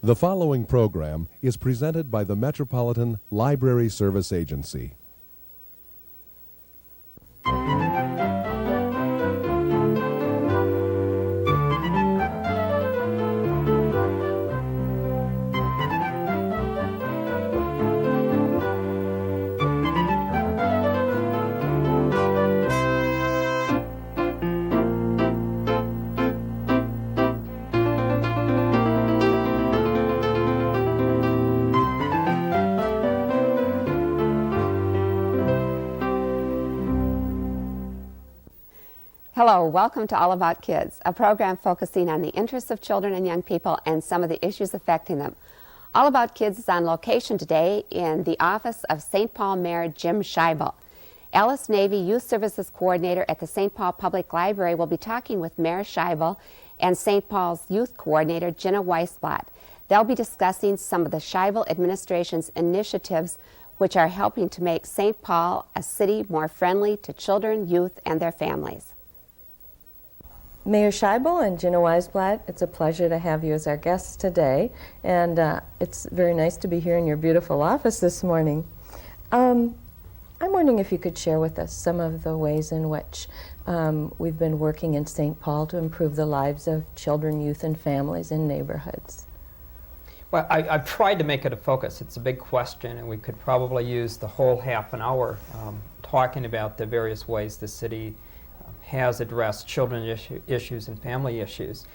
The following program is presented by the Metropolitan Library Service Agency. Hello, welcome to All About Kids, a program focusing on the interests of children and young people and some of the issues affecting them. All About Kids is on location today in the office of St. Paul Mayor Jim Scheibel. Alice Neve, Youth Services Coordinator at the St. Paul Public Library, will be talking with Mayor Scheibel and St. Paul's Youth Coordinator Gina Weisblat. They'll be discussing some of the Scheibel administration's initiatives which are helping to make St. Paul a city more friendly to children, youth, and their families. Mayor Scheibel and Gina Weisblat, it's a pleasure to have you as our guests today, and it's very nice to be here in your beautiful office this morning. I'm wondering if you could share with us some of the ways in which we've been working in St. Paul to improve the lives of children, youth, and families in neighborhoods. Well, I've tried to make it a focus. It's a big question, and we could probably use the whole half an hour talking about the various ways the city has addressed children issues and family issues.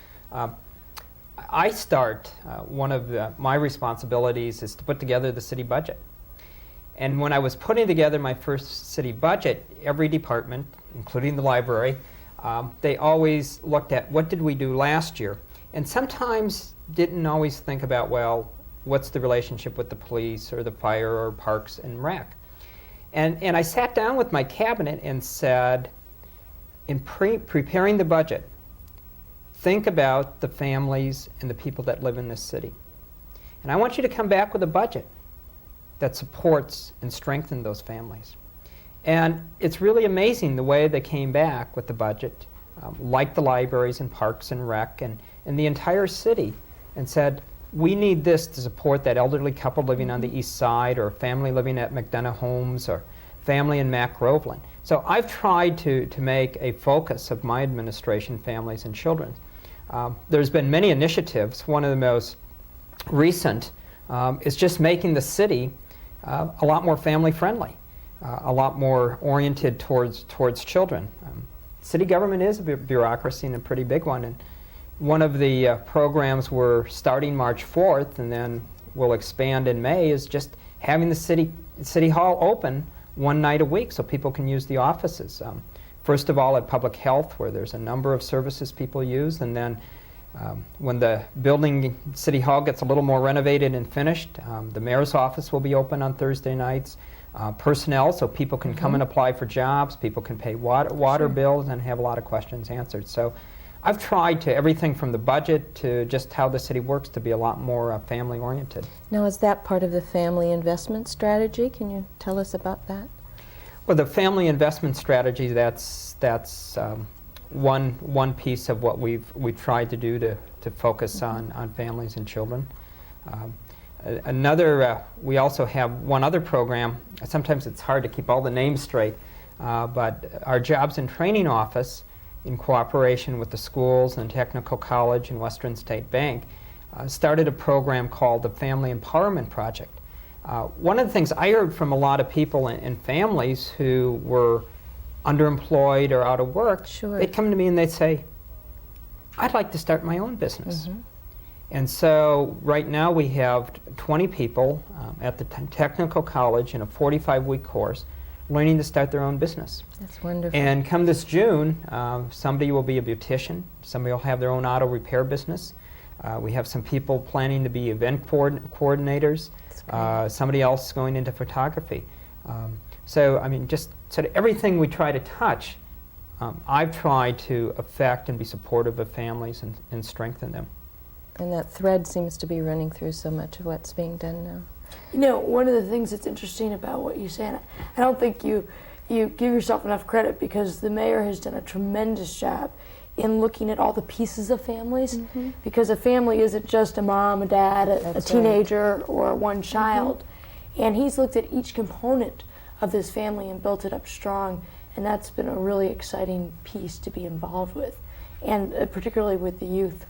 I start, one of my responsibilities is to put together the city budget. And when I was putting together my first city budget, every department, including the library, they always looked at what did we do last year, and sometimes didn't always think about, well, what's the relationship with the police or the fire or parks and rec. And I sat down with my cabinet and said, in preparing the budget, think about the families and the people that live in this city. And I want you to come back with a budget that supports and strengthens those families. And it's really amazing the way they came back with the budget, like the libraries and parks and rec and the entire city, and said, we need this to support that elderly couple living on the east side, or a family living at McDonough Homes, or family in Mac Groveland. So I've tried to make a focus of my administration, families and children. There's been many initiatives. One of the most recent is just making the city a lot more family friendly, a lot more oriented towards children. City government is a bureaucracy, and a pretty big one. And one of the programs we're starting March 4th and then we'll expand in May is just having the city hall open one night a week so people can use the offices. First of all, at public health, where there's a number of services people use, and then when the building, City Hall, gets a little more renovated and finished, the mayor's office will be open on Thursday nights. Personnel, so people can come and apply for jobs, people can pay water bills and have a lot of questions answered. So I've tried to everything from the budget to just how the city works to be a lot more family oriented. Now, is that part of the family investment strategy? Can you tell us about that? Well, the family investment strategy, that's one piece of what we've tried to do to focus on families and children. We also have one other program. Sometimes it's hard to keep all the names straight, but our Jobs and Training Office, in cooperation with the schools and Technical College and Western State Bank, started a program called the Family Empowerment Project. One of the things I heard from a lot of people and families who were underemployed or out of work, they'd come to me and they'd say, I'd like to start my own business. And so right now we have 20 people at the Technical College in a 45-week course learning to start their own business. That's wonderful. And come this June, somebody will be a beautician, somebody will have their own auto repair business. We have some people planning to be event coordinators, somebody else going into photography. So, I mean, just sort of everything we try to touch, I've tried to affect and be supportive of families and strengthen them. And that thread seems to be running through so much of what's being done now. You know, one of the things that's interesting about what you say, and I don't think you give yourself enough credit, because the mayor has done a tremendous job in looking at all the pieces of families, because a family isn't just a mom, a dad, a teenager, or one child. And he's looked at each component of this family and built it up strong, and that's been a really exciting piece to be involved with, and particularly with the youth.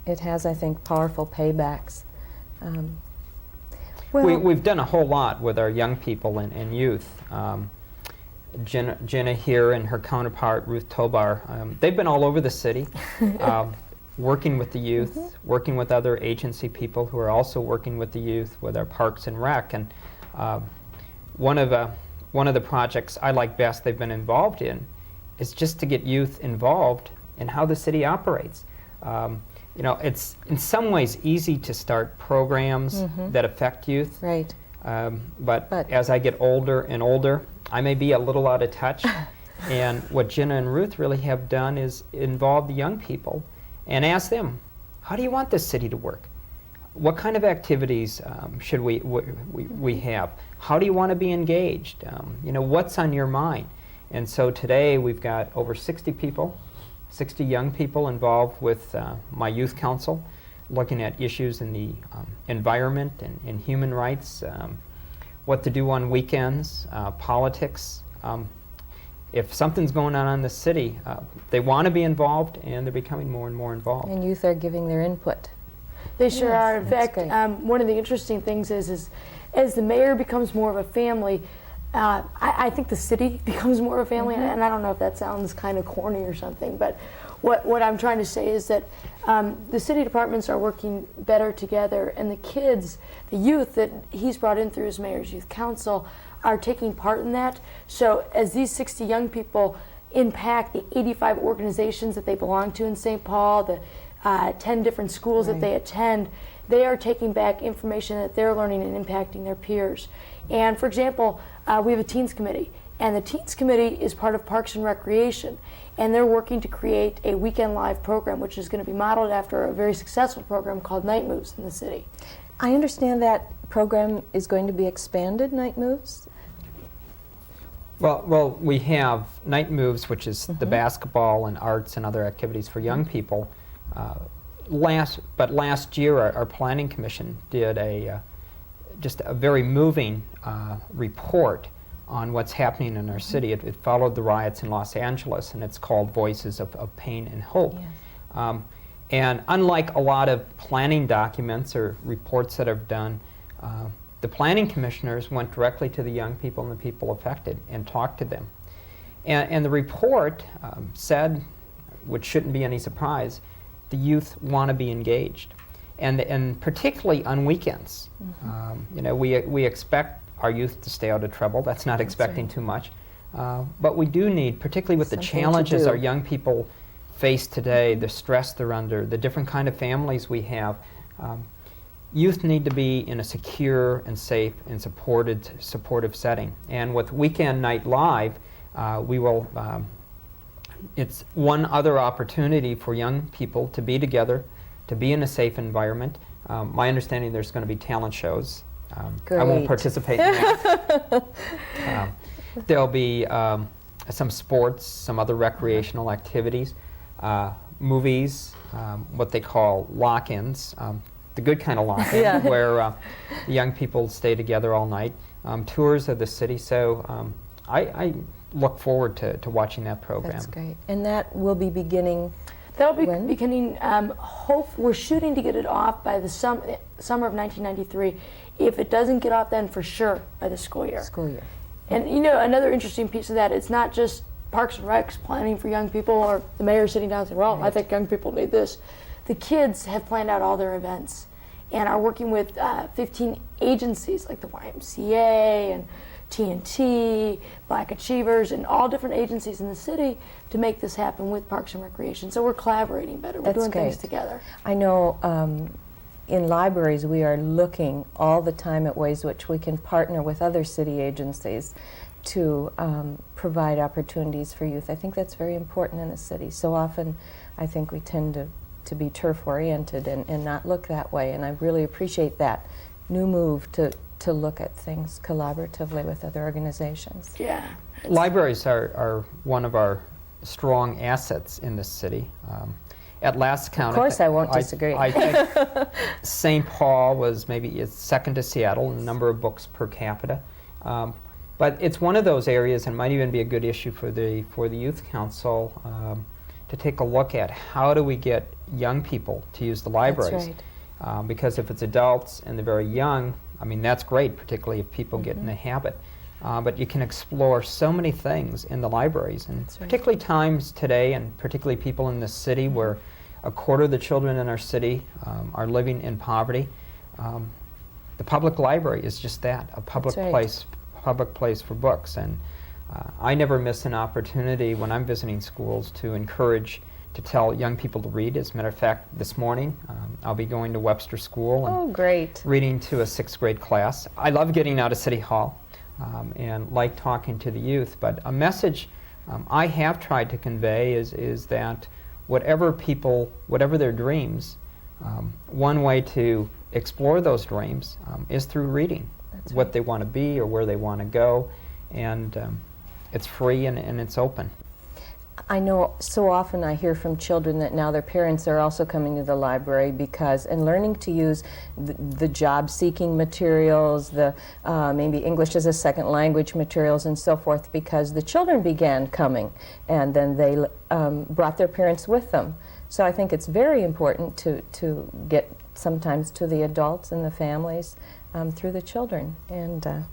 It has, I think, powerful paybacks. We've done a whole lot with our young people and youth. Gina here and her counterpart, Ruth Tobar, they've been all over the city, working with the youth, working with other agency people who are also working with the youth, with our Parks and Rec. And one of the projects I like best they've been involved in is just to get youth involved in how the city operates. You know, it's in some ways easy to start programs that affect youth. Right. But as I get older and older, I may be a little out of touch. And what Gina and Ruth really have done is involve the young people and ask them, how do you want this city to work? What kind of activities should we have? How do you want to be engaged? You know, what's on your mind? And so today we've got over 60 people, 60 young people involved with my youth council, looking at issues in the environment and human rights, what to do on weekends, politics. If something's going on in the city, they want to be involved, and they're becoming more and more involved. And youth are giving their input. They sure Yes, are. In that's fact, great. one of the interesting things is as the mayor becomes more of a family, I think the city becomes more of a family, and I don't know if that sounds kind of corny or something, but what I'm trying to say is that the city departments are working better together, and the kids, the youth that he's brought in through his mayor's youth council are taking part in that. So as these 60 young people impact the 85 organizations that they belong to in St. Paul, the 10 different schools that they attend, they are taking back information that they're learning and impacting their peers. And for example, we have a Teens Committee, and the Teens Committee is part of Parks and Recreation, and they're working to create a weekend live program, which is going to be modeled after a very successful program called Night Moves in the city. I understand that program is going to be expanded, Night Moves? Well, we have Night Moves, which is the basketball and arts and other activities for young people. Last year, our Planning Commission did just a very moving report on what's happening in our city. It followed the riots in Los Angeles, and it's called Voices of Pain and Hope. Yes. And unlike a lot of planning documents or reports that I've done, the planning commissioners went directly to the young people and the people affected and talked to them. And the report said, which shouldn't be any surprise, the youth want to be engaged, and particularly on weekends. You know, we expect our youth to stay out of trouble. That's not expecting too much, but we do need, particularly with the challenges our young people face today, the stress they're under, the different kind of families we have. Youth need to be in a secure and safe and supportive setting. And with Weekend Night Live, we will. It's one other opportunity for young people to be together, to be in a safe environment. My understanding, there's going to be talent shows. I won't participate in that. There'll be some sports, some other recreational activities, movies, what they call lock-ins, the good kind of lock-in, where the young people stay together all night, tours of the city. So I look forward to watching that program. That's great. And that will be beginning. That'll be beginning. We're shooting to get it off by the summer of 1993. If it doesn't get off, then for sure by the school year. And you know, another interesting piece of that, it's not just Parks and Recs planning for young people, or the mayor sitting down and saying, well, I think young people need this. The kids have planned out all their events and are working with 15 agencies like the YMCA and TNT, Black Achievers, and all different agencies in the city to make this happen with Parks and Recreation. So we're collaborating better. We're doing things together. I know in libraries we are looking all the time at ways which we can partner with other city agencies to provide opportunities for youth. I think that's very important in the city. So often I think we tend to be turf-oriented and not look that way, and I really appreciate that new move to look at things collaboratively with other organizations. Yeah. Libraries are one of our strong assets in this city. At last count, Of course, I won't disagree. I think St. Paul was maybe second to Seattle in the number of books per capita. But it's one of those areas, and might even be a good issue for the Youth Council, to take a look at how do we get young people to use the libraries. That's right. Because if it's adults and they're very young, I mean, that's great, particularly if people get in the habit. But you can explore so many things in the libraries, and That's right. particularly times today, and particularly people in this city where a quarter of the children in our city are living in poverty. The public library is just that, a public That's right. place for books. And I never miss an opportunity when I'm visiting schools to encourage, to tell young people to read. As a matter of fact, this morning I'll be going to Webster School and Oh, great. reading to a 6th grade class. I love getting out of City Hall and like talking to the youth, but a message I have tried to convey is that whatever their dreams, one way to explore those dreams is through reading. That's What right. they want to be or where they want to go, and it's free and it's open. I know so often I hear from children that now their parents are also coming to the library because, and learning to use the job-seeking materials, the maybe English as a second language materials and so forth, because the children began coming and then they brought their parents with them. So I think it's very important to get sometimes to the adults and the families through the children. And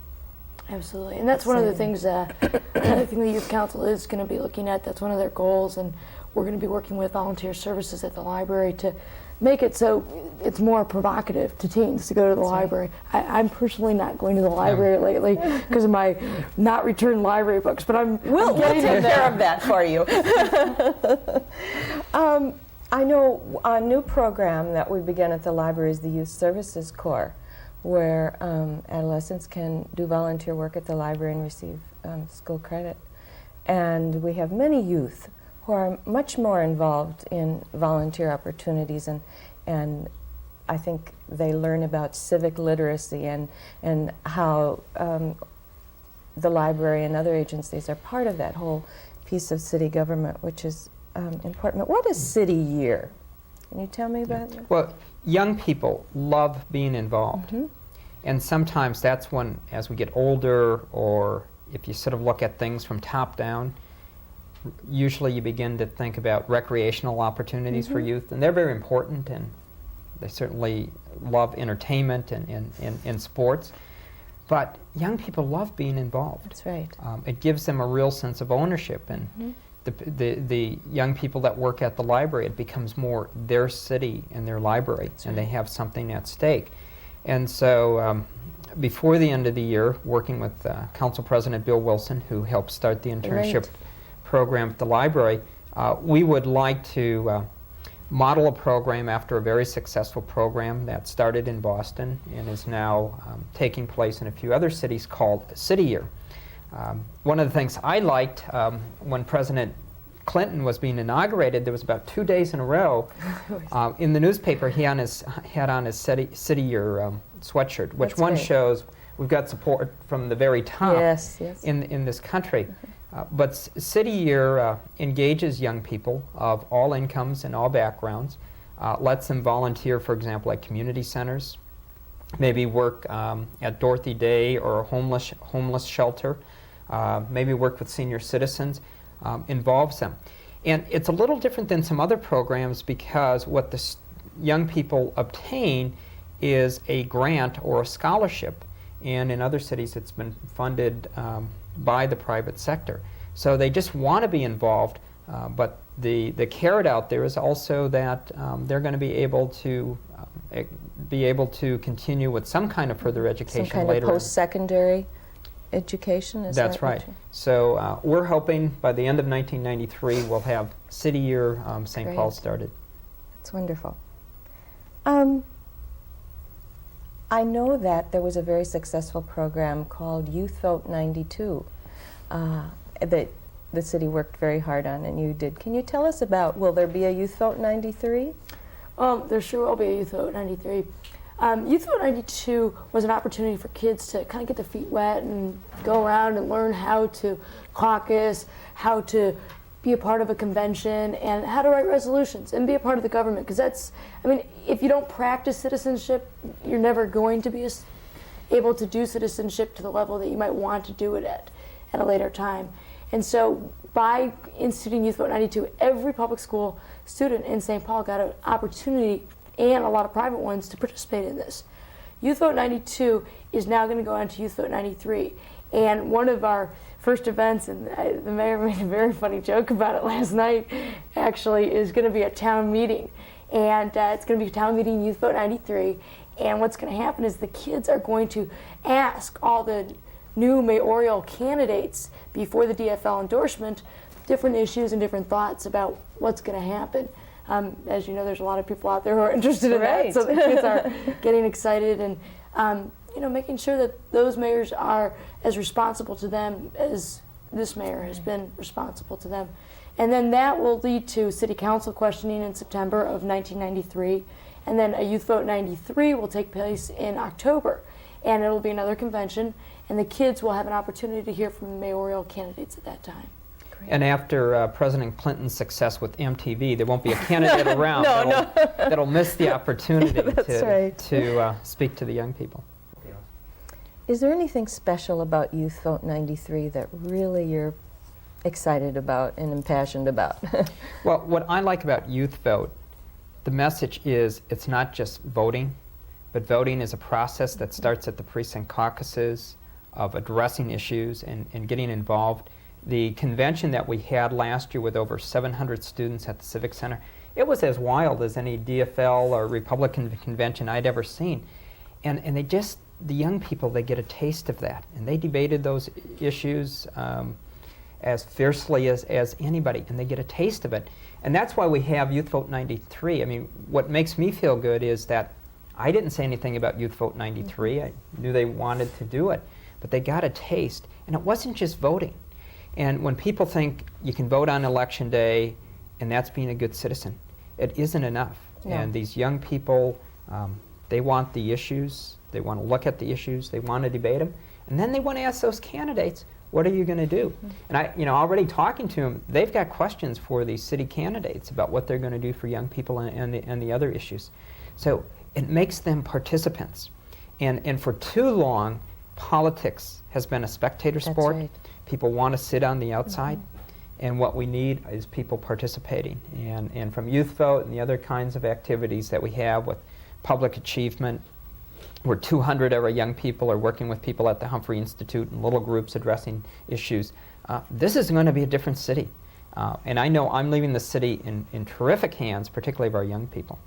Absolutely, and that's one of the things that I think the Youth Council is going to be looking at. That's one of their goals, and we're going to be working with volunteer services at the library to make it so it's more provocative to teens to go to the library. I'm personally not going to the library lately because of my not returned library books, but we'll take care of that for you. I know a new program that we began at the library is the Youth Services Corps, where adolescents can do volunteer work at the library and receive school credit. And we have many youth who are much more involved in volunteer opportunities, and I think they learn about civic literacy and how the library and other agencies are part of that whole piece of city government, which is important. But what is City Year? Can you tell me about that? Well, young people love being involved. And sometimes that's when, as we get older, or if you sort of look at things from top down, usually you begin to think about recreational opportunities for youth, and they're very important, and they certainly love entertainment and sports. But young people love being involved. That's right. It gives them a real sense of ownership, and the young people that work at the library, it becomes more their city and their library, and they have something at stake. And so before the end of the year, working with Council President Bill Wilson, who helped start the internship program at the library, we would like to model a program after a very successful program that started in Boston and is now taking place in a few other cities called City Year. One of the things I liked when President Clinton was being inaugurated, there was about 2 days in a row in the newspaper he had on his City Year sweatshirt, which That's one great. shows we've got support from the very top Yes. in this country. But City Year engages young people of all incomes and all backgrounds, lets them volunteer, for example, at community centers, maybe work at Dorothy Day or a homeless shelter, maybe work with senior citizens, involves them. And it's a little different than some other programs because what the young people obtain is a grant or a scholarship, and in other cities it's been funded by the private sector. So they just want to be involved, but the carrot out there is also that they're going to be able to continue with some kind of further education Some kind later of on. post-secondary education? Is That's that what right. you- So we're hoping by the end of 1993 we'll have City Year St. Great. Paul started. That's wonderful. I know that there was a very successful program called Youth Vote 92 that the city worked very hard on, and you did. Can you tell us about, will there be a Youth Vote 93? There sure will be a Youth Vote 93. Youth Vote 92 was an opportunity for kids to kind of get their feet wet and go around and learn how to caucus, how to be a part of a convention and how to write resolutions and be a part of the government. Because that's, I mean, if you don't practice citizenship, you're never going to be able to do citizenship to the level that you might want to do it at a later time. And so by instituting Youth Vote 92, every public school student in St. Paul got an opportunity, and a lot of private ones, to participate in this. Youth Vote 92 is now going to go on to Youth Vote 93. And one of our first events, and the mayor made a very funny joke about it last night, actually, is going to be a town meeting. And it's going to be a town meeting, Youth Vote 93. And what's going to happen is the kids are going to ask all the new mayoral candidates before the DFL endorsement different issues and different thoughts about what's going to happen. As you know, there's a lot of people out there who are interested in that, so the kids are getting excited and you know, making sure that those mayors are as responsible to them as this mayor has been responsible to them. And then that will lead to city council questioning in September of 1993, and then a Youth Vote 93 will take place in October, and it'll be another convention, and the kids will have an opportunity to hear from the mayoral candidates at that time. And after President Clinton's success with MTV, there won't be a candidate around that'll miss the opportunity to speak to the young people. Is there anything special about Youth Vote 93 that really you're excited about and impassioned about? Well, what I like about Youth Vote, the message is it's not just voting, but voting is a process that starts at the precinct caucuses, of addressing issues and getting involved. The convention that we had last year with over 700 students at the Civic Center, it was as wild as any DFL or Republican convention I'd ever seen. And they just, the young people, they get a taste of that. And they debated those issues as fiercely as anybody, and they get a taste of it. And that's why we have Youth Vote 93. I mean, what makes me feel good is that I didn't say anything about Youth Vote 93. I knew they wanted to do it, but they got a taste. And it wasn't just voting. And when people think you can vote on election day and that's being a good citizen, it isn't enough. No. And these young people, they want the issues, they want to look at the issues, they want to debate them, and then they want to ask those candidates, what are you going to do? Mm-hmm. And I, you know, already talking to them, they've got questions for these city candidates about what they're going to do for young people and the other issues. So it makes them participants. And for too long, politics has been a spectator sport. Right. People want to sit on the outside, and what we need is people participating. And from Youth Vote and the other kinds of activities that we have with public achievement, where 200 of our young people are working with people at the Humphrey Institute in little groups addressing issues, this is going to be a different city. And I know I'm leaving the city in terrific hands, particularly of our young people.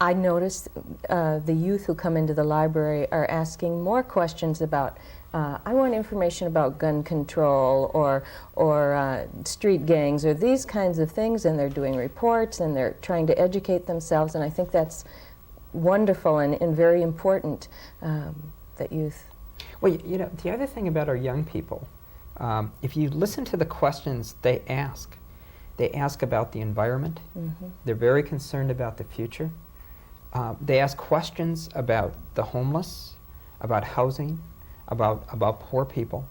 I noticed the youth who come into the library are asking more questions about I want information about gun control or street gangs or these kinds of things, and they're doing reports and they're trying to educate themselves, and I think that's wonderful and very important that youth. Well, you know, the other thing about our young people, if you listen to the questions they ask about the environment. Mm-hmm. They're very concerned about the future. They ask questions about the homeless, about housing, about poor people,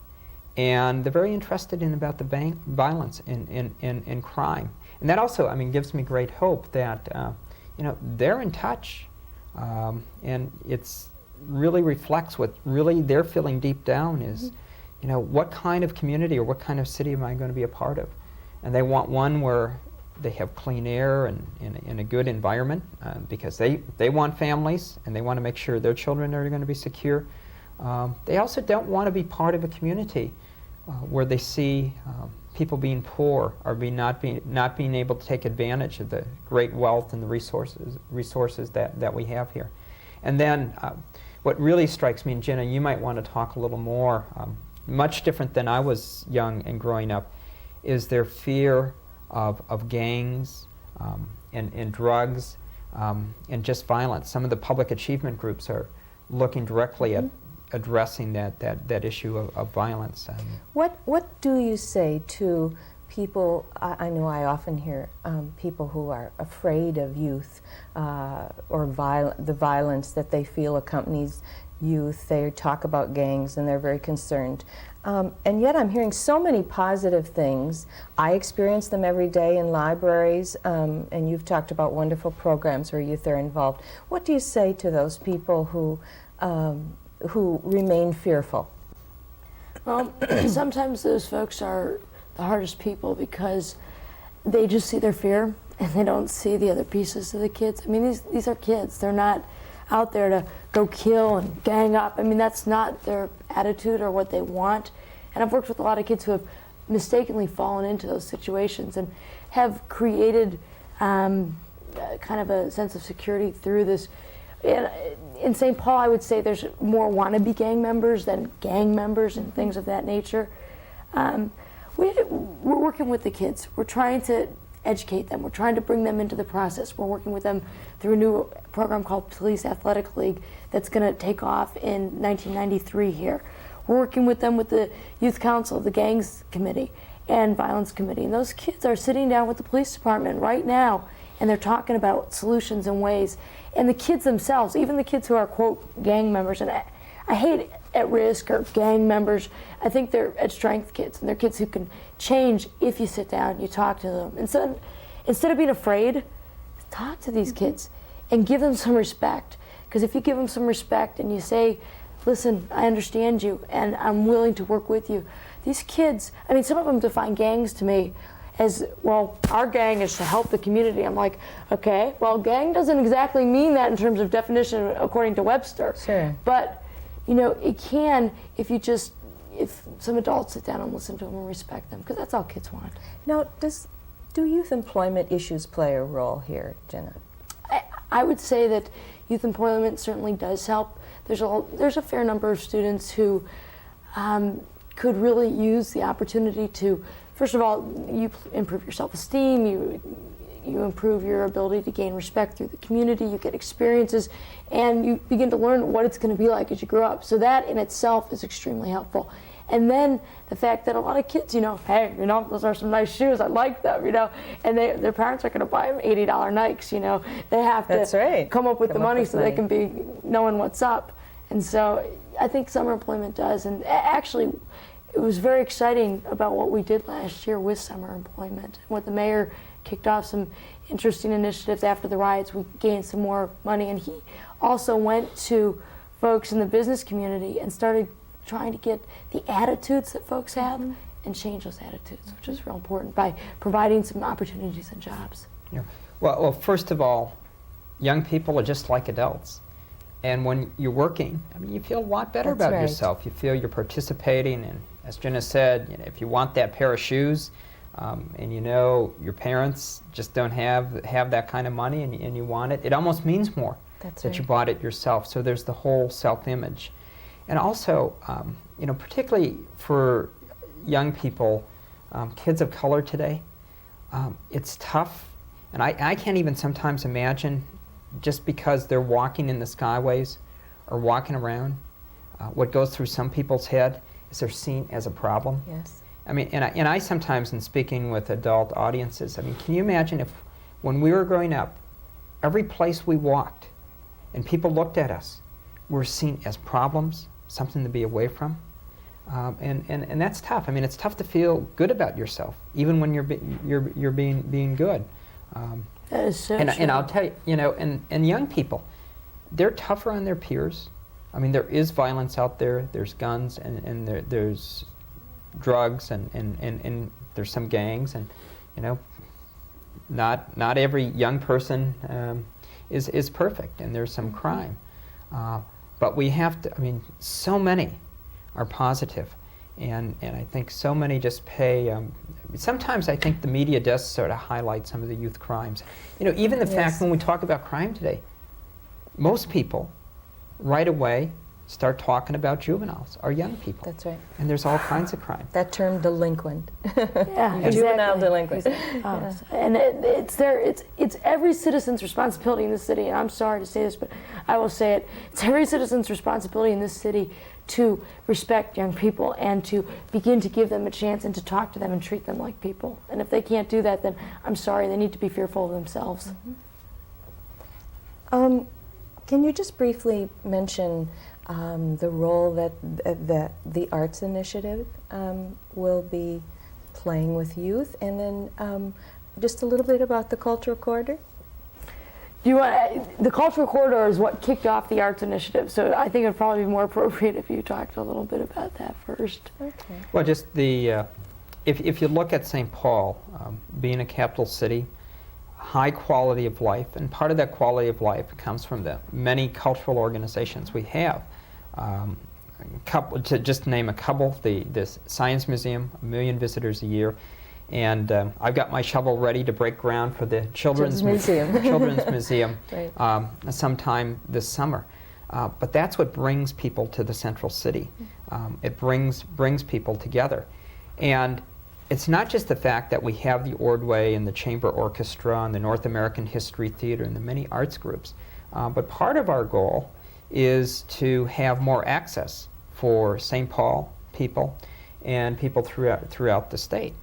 and they're very interested in about the violence and crime. And that also, I mean, gives me great hope that you know, they're in touch, and it's really reflects what really they're feeling deep down is, mm-hmm. you know, what kind of community or what kind of city am I going to be a part of? And they want one where they have clean air and a good environment, because they want families and they want to make sure their children are going to be secure. They also don't want to be part of a community where they see people being poor or not being able to take advantage of the great wealth and the resources that we have here. And then what really strikes me, and Gina, you might want to talk a little more, much different than I was young and growing up, is their fear of gangs and drugs and just violence. Some of the public achievement groups are looking directly mm-hmm. at addressing that issue of violence. What do you say to people, I know I often hear people who are afraid of youth or the violence that they feel accompanies youth. They talk about gangs and they're very concerned. And yet I'm hearing so many positive things. I experience them every day in libraries, and you've talked about wonderful programs where youth are involved. What do you say to those people who remain fearful? Sometimes those folks are the hardest people because they just see their fear and they don't see the other pieces of the kids. I mean, these are kids. They're not out there to go kill and gang up. I mean, that's not their attitude or what they want. And I've worked with a lot of kids who have mistakenly fallen into those situations and have created kind of a sense of security through this. In St. Paul, I would say there's more wannabe gang members than gang members and things of that nature. We're working with the kids. We're trying to educate them. We're trying to bring them into the process. We're working with them through a new program called Police Athletic League that's going to take off in 1993 here. We're working with them with the Youth Council, the Gangs Committee, and Violence Committee. And those kids are sitting down with the police department right now, and they're talking about solutions and ways. And the kids themselves, even the kids who are, quote, gang members, and I hate at risk or gang members, I think they're at strength kids, and they're kids who can change if you sit down, you talk to them. And so instead of being afraid, talk to these kids and give them some respect. Because if you give them some respect and you say, listen, I understand you and I'm willing to work with you, these kids, I mean, some of them define gangs to me as, well, our gang is to help the community. I'm like, okay, well, gang doesn't exactly mean that in terms of definition according to Webster. Sure. But, you know, it can if some adults sit down and listen to them and respect them, because that's all kids want. Now, do youth employment issues play a role here, Gina? I would say that youth employment certainly does help. There's a fair number of students who could really use the opportunity to, first of all, you improve your self-esteem, you improve your ability to gain respect through the community, you get experiences, and you begin to learn what it's going to be like as you grow up. So that in itself is extremely helpful. And then the fact that a lot of kids, you know, hey, you know, those are some nice shoes, I like them, you know, and their parents are going to buy them $80 Nikes, you know. They have to come up with the money so they can be knowing what's up. And so I think summer employment does. And actually, it was very exciting about what we did last year with summer employment. What the mayor kicked off some interesting initiatives after the riots. We gained some more money, and he also went to folks in the business community and started trying to get the attitudes that folks have and change those attitudes, which is real important by providing some opportunities and jobs. Yeah. Well, first of all, young people are just like adults. And when you're working, I mean, you feel a lot better about yourself. You feel you're participating, and as Gina said, you know, if you want that pair of shoes, and you know your parents just don't have that kind of money, and you want it, it almost means more that you bought it yourself. So there's the whole self-image. And also, you know, particularly for young people, kids of color today, it's tough. And I can't even sometimes imagine, just because they're walking in the skyways or walking around, what goes through some people's head is they're seen as a problem. Yes. I mean, and I sometimes, in speaking with adult audiences, I mean, can you imagine if, when we were growing up, every place we walked and people looked at us, we're seen as problems, something to be away from, and that's tough. I mean, it's tough to feel good about yourself, even when you're being good. That is so true. And I'll tell you, you know, and young people, they're tougher on their peers. I mean, there is violence out there. There's guns, and there's drugs, and there's some gangs, and you know, not every young person is perfect, and there's some crime. But we have to, I mean, so many are positive, and I think so many just pay, sometimes I think the media does sort of highlight some of the youth crimes. You know, even the fact when we talk about crime today, most people right away start talking about juveniles, our young people. That's right. And there's all kinds of crime. That term delinquent. Yeah, Juvenile exactly. delinquent. And it's every citizen's responsibility in this city, and I'm sorry to say this, but I will say it. It's every citizen's responsibility in this city to respect young people and to begin to give them a chance and to talk to them and treat them like people. And if they can't do that, then I'm sorry, they need to be fearful of themselves. Can you just briefly mention the role that the Arts Initiative will be playing with youth, and then just a little bit about the Cultural Corridor? The Cultural Corridor is what kicked off the Arts Initiative, so I think it would probably be more appropriate if you talked a little bit about that first. Okay. Well, just the, if you look at St. Paul, being a capital city, high quality of life, and part of that quality of life comes from the many cultural organizations we have. To just name a couple, the Science Museum, 1 million visitors a year, and I've got my shovel ready to break ground for the Children's Museum, Children's Museum Right. Sometime this summer. But that's what brings people to the central city. It brings people together. And it's not just the fact that we have the Ordway and the Chamber Orchestra and the North American History Theater and the many arts groups, but part of our goal is to have more access for St. Paul people and people throughout the state.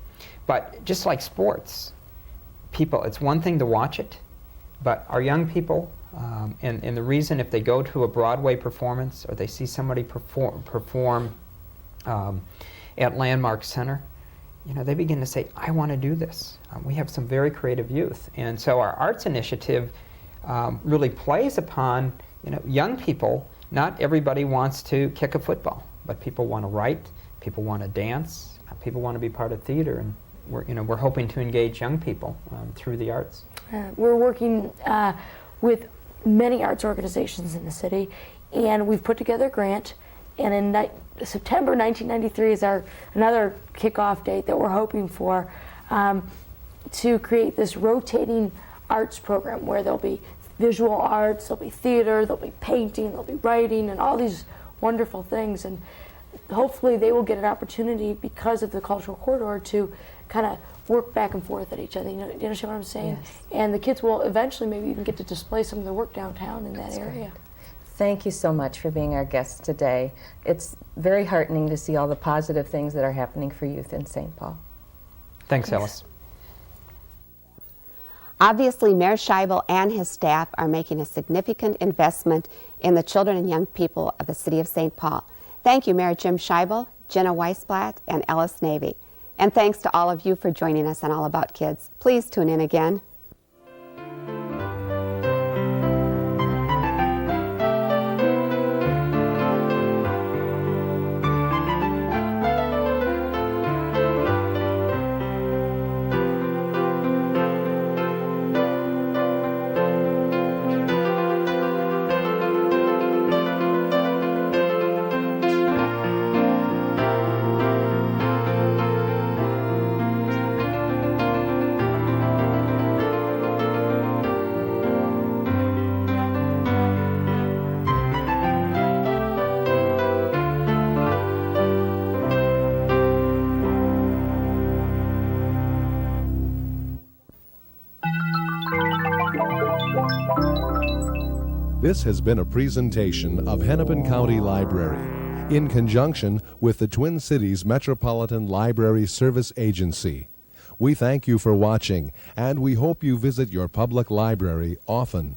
But just like sports, people, it's one thing to watch it, but our young people, and the reason if they go to a Broadway performance or they see somebody perform at Landmark Center, you know, they begin to say, I want to do this. We have some very creative youth. And so our arts initiative really plays upon, you know, young people. Not everybody wants to kick a football, but people want to write, people want to dance, people want to be part of theater, and we're hoping to engage young people through the arts. We're working with many arts organizations in the city, and we've put together a grant, and in September 1993 is another kickoff date that we're hoping for to create this rotating arts program where there'll be visual arts, there'll be theater, there'll be painting, there'll be writing, and all these wonderful things. And hopefully they will get an opportunity because of the Cultural Corridor to kind of work back and forth at each other. You know, do you understand what I'm saying? Yes. And the kids will eventually maybe even get to display some of their work downtown in that area. Great. Thank you so much for being our guest today. It's very heartening to see all the positive things that are happening for youth in St. Paul. Thanks, Alice. Obviously, Mayor Scheibel and his staff are making a significant investment in the children and young people of the city of St. Paul. Thank you, Mayor Jim Scheibel, Gina Weisblat, and Ellis Neve. And thanks to all of you for joining us on All About Kids. Please tune in again. This has been a presentation of Hennepin County Library in conjunction with the Twin Cities Metropolitan Library Service Agency. We thank you for watching, and we hope you visit your public library often.